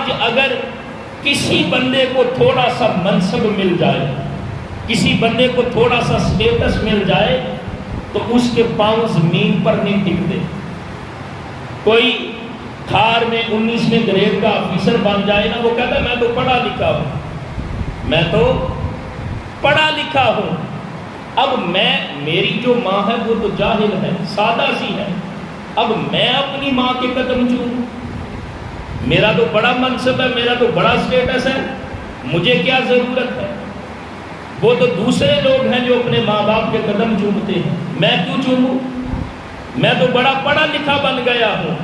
آج اگر کسی بندے کو تھوڑا سا منصب مل جائے، کسی بندے کو تھوڑا سا سٹیٹس مل جائے تو اس کے پاؤں زمین پر نہیں ٹکتے۔ کوئی تھار میں 19ویں گریڈ کا آفیسر بن جائے نا، وہ کہتا ہے میں تو پڑھا لکھا ہوں، میں تو پڑھا لکھا ہوں۔ اب میری جو ماں ہے وہ تو جاہل ہے، سادہ سی ہے، اب میں اپنی ماں کے قدم چوموں؟ میرا تو بڑا منصب ہے، میرا تو بڑا سٹیٹس ہے، مجھے کیا ضرورت ہے؟ وہ تو دوسرے لوگ ہیں جو اپنے ماں باپ کے قدم چومتے ہیں، میں کیوں چوموں؟ میں تو بڑا پڑھا لکھا بن گیا ہوں۔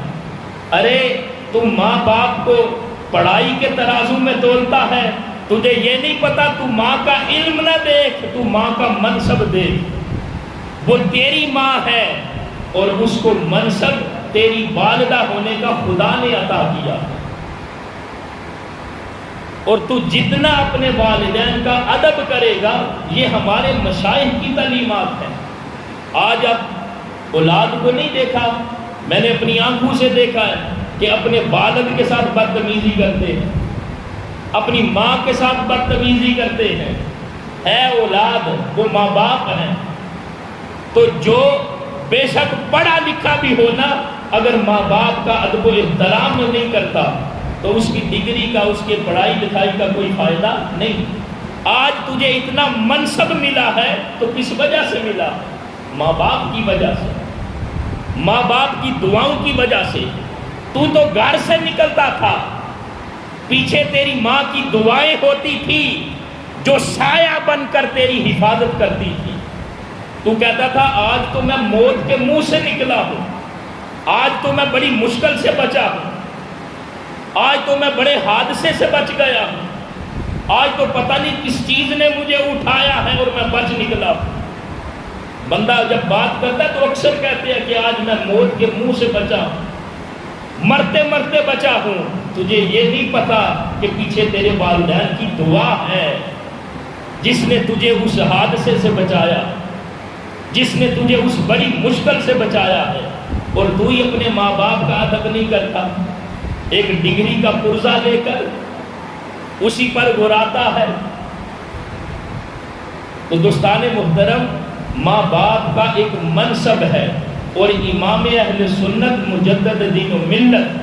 ارے تم ماں باپ کو پڑھائی کے ترازو میں تولتا ہے، تجھے یہ نہیں پتا تو ماں کا علم نہ دیکھ، تو ماں کا منصب دیکھ۔ وہ تیری ماں ہے اور اس کو منصب تیری والدہ ہونے کا خدا نے عطا کیا، اور تو جتنا اپنے والدین کا ادب کرے گا، یہ ہمارے مشائخ کی تعلیمات ہیں۔ آج اب اولاد کو نہیں دیکھا، میں نے اپنی آنکھوں سے دیکھا ہے کہ اپنے والد کے ساتھ بدتمیزی کرتے ہیں، اپنی ماں کے ساتھ بدتمیزی کرتے ہیں۔ ہے اولاد، وہ ماں باپ ہیں، تو جو بے شک پڑھا لکھا بھی ہونا، اگر ماں باپ کا ادب و احترام نہیں کرتا تو اس کی ڈگری کا، اس کے پڑھائی لکھائی کا کوئی فائدہ نہیں۔ آج تجھے اتنا منصب ملا ہے تو کس وجہ سے ملا؟ ماں باپ کی وجہ سے، ماں باپ کی دعاؤں کی وجہ سے۔ تو گھر سے نکلتا تھا، پیچھے تیری ماں کی دعائیں ہوتی تھی جو سایہ بن کر تیری حفاظت کرتی تھی۔ تو کہتا تھا آج تو میں موت کے منہ سے نکلا ہوں، آج تو میں بڑی مشکل سے بچا ہوں، آج تو میں بڑے حادثے سے بچ گیا ہوں، آج تو پتہ نہیں کس چیز نے مجھے اٹھایا ہے اور میں بچ نکلا ہوں۔ بندہ جب بات کرتا ہے تو اکثر کہتے ہیں کہ آج میں موت کے منہ سے بچا ہوں، مرتے مرتے بچا ہوں۔ تجھے یہ نہیں پتا کہ پیچھے تیرے والدین کی دعا ہے جس نے تجھے اس حادثے سے بچایا، جس نے تجھے اس بڑی مشکل سے بچایا ہے، اور تو ہی اپنے ماں باپ کا ادب نہیں کرتا۔ ایک ڈگری کا پرزہ لے کر اسی پر گراتا ہے۔ تو دوستان محترم، ماں باپ کا ایک منصب ہے، اور امام اہل سنت مجدد دین و ملت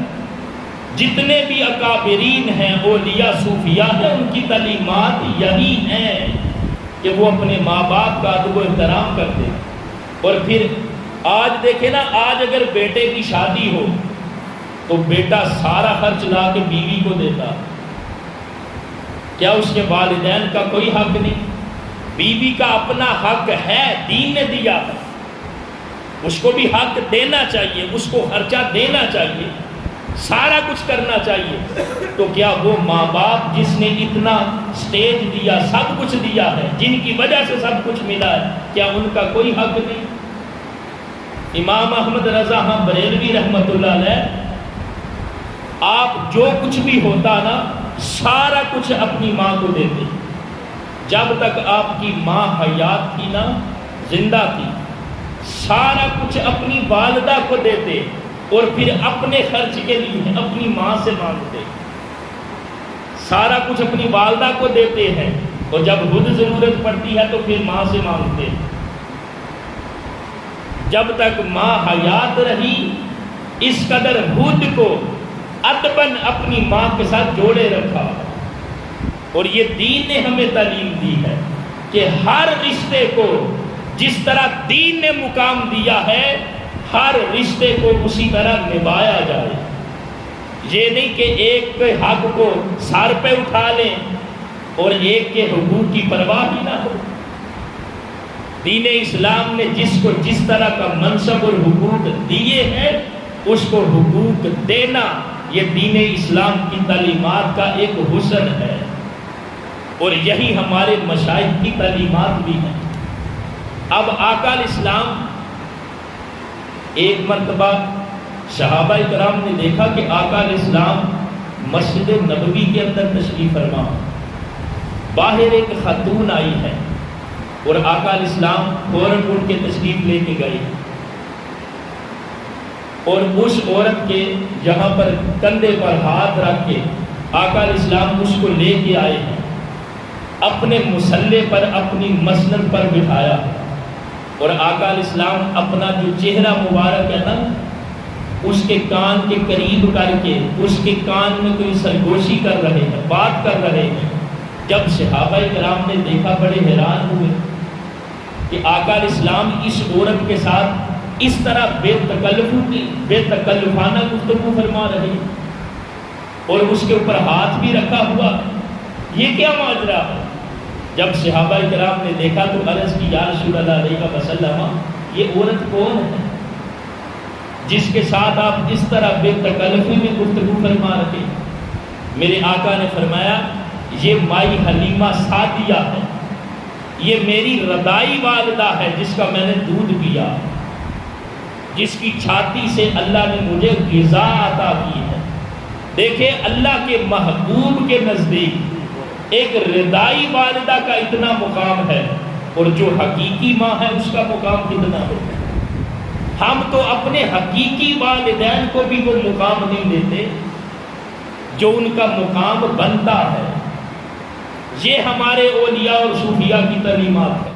جتنے بھی اکابرین ہیں، اولیاء صوفیاء ہیں، ان کی تعلیمات یہی ہیں کہ وہ اپنے ماں باپ کا ادب و احترام کرتے ہیں۔ اور پھر آج دیکھیں نا، آج اگر بیٹے کی شادی ہو تو بیٹا سارا خرچ لا کے بیوی کو دیتا، کیا اس کے والدین کا کوئی حق نہیں؟ بیوی کا اپنا حق ہے، دین نے دیا ہے، اس کو بھی حق دینا چاہیے، اس کو خرچہ دینا چاہیے، سارا کچھ کرنا چاہیے۔ تو کیا وہ ماں باپ جس نے اتنا سٹیج دیا، سب کچھ دیا ہے، جن کی وجہ سے سب کچھ ملا ہے، کیا ان کا کوئی حق نہیں؟ امام احمد رضا بریلوی رحمۃ اللہ علیہ، آپ جو کچھ بھی ہوتا نا، سارا کچھ اپنی ماں کو دیتے۔ جب تک آپ کی ماں حیات تھی نا، زندہ تھی، سارا کچھ اپنی والدہ کو دیتے، اور پھر اپنے خرچ کے لیے اپنی ماں سے مانگتے۔ سارا کچھ اپنی والدہ کو دیتے ہیں، اور جب خود ضرورت پڑتی ہے تو پھر ماں سے مانگتے۔ جب تک ماں حیات رہی، اس قدر خود کو ادباً اپنی ماں کے ساتھ جوڑے رکھا۔ اور یہ دین نے ہمیں تعلیم دی ہے کہ ہر رشتے کو جس طرح دین نے مقام دیا ہے، ہر رشتے کو اسی طرح نبھایا جائے۔ یہ نہیں کہ ایک کے حق کو سر پہ اٹھا لیں اور ایک کے حقوق کی پرواہ ہی نہ ہو۔ دین اسلام نے جس کو جس طرح کا منصب اور حقوق دیے ہیں، اس کو حقوق دینا، یہ دین اسلام کی تعلیمات کا ایک حسن ہے، اور یہی ہمارے مشائخ کی تعلیمات بھی ہیں۔ اب آقا الاسلام، ایک مرتبہ صحابہ کرام نے دیکھا کہ آقا علیہ السلام مسجد نبوی کے اندر تشریف فرما، باہر ایک خاتون آئی ہے، اور آقا علیہ السلام فوراً اٹھ کے تشریف لے کے گئے، اور اس عورت کے یہاں پر کندھے پر ہاتھ رکھ کے آقا علیہ السلام اس کو لے کے آئے ہیں، اپنے مصلے پر اپنی مسند پر بٹھایا، اور آقا علیہ السلام اپنا جو چہرہ مبارک ہے نا اس کے کان کے قریب کر کے اس کے کان میں کوئی سرگوشی کر رہے ہیں، بات کر رہے ہیں۔ جب صحابہ کرام نے دیکھا بڑے حیران ہوئے کہ آقا علیہ السلام اس عورت کے ساتھ اس طرح بے تکلفانہ گفتگو فرما رہے ہیں اور اس کے اوپر ہاتھ بھی رکھا ہوا، یہ کیا ماجرا ہے؟ جب صحابہ کرام نے دیکھا تو عرض کی یا رسول اللہ علیہ وسلم، یہ عورت کون ہے جس کے ساتھ آپ اس طرح بے تکلفی میں گفتگو فرما رہے ہیں؟ میرے آقا نے فرمایا یہ مائی حلیمہ سعدیہ ہے، یہ میری رضائی والدہ ہے جس کا میں نے دودھ پیا، جس کی چھاتی سے اللہ نے مجھے غذا عطا کی ہے۔ دیکھیں اللہ کے محبوب کے نزدیک ایک رضائی والدہ کا اتنا مقام ہے، اور جو حقیقی ماں ہے اس کا مقام کتنا ہوگا۔ ہم تو اپنے حقیقی والدین کو بھی وہ مقام نہیں دیتے جو ان کا مقام بنتا ہے۔ یہ ہمارے اولیاء اور صوفیاء کی تعلیمات ہے۔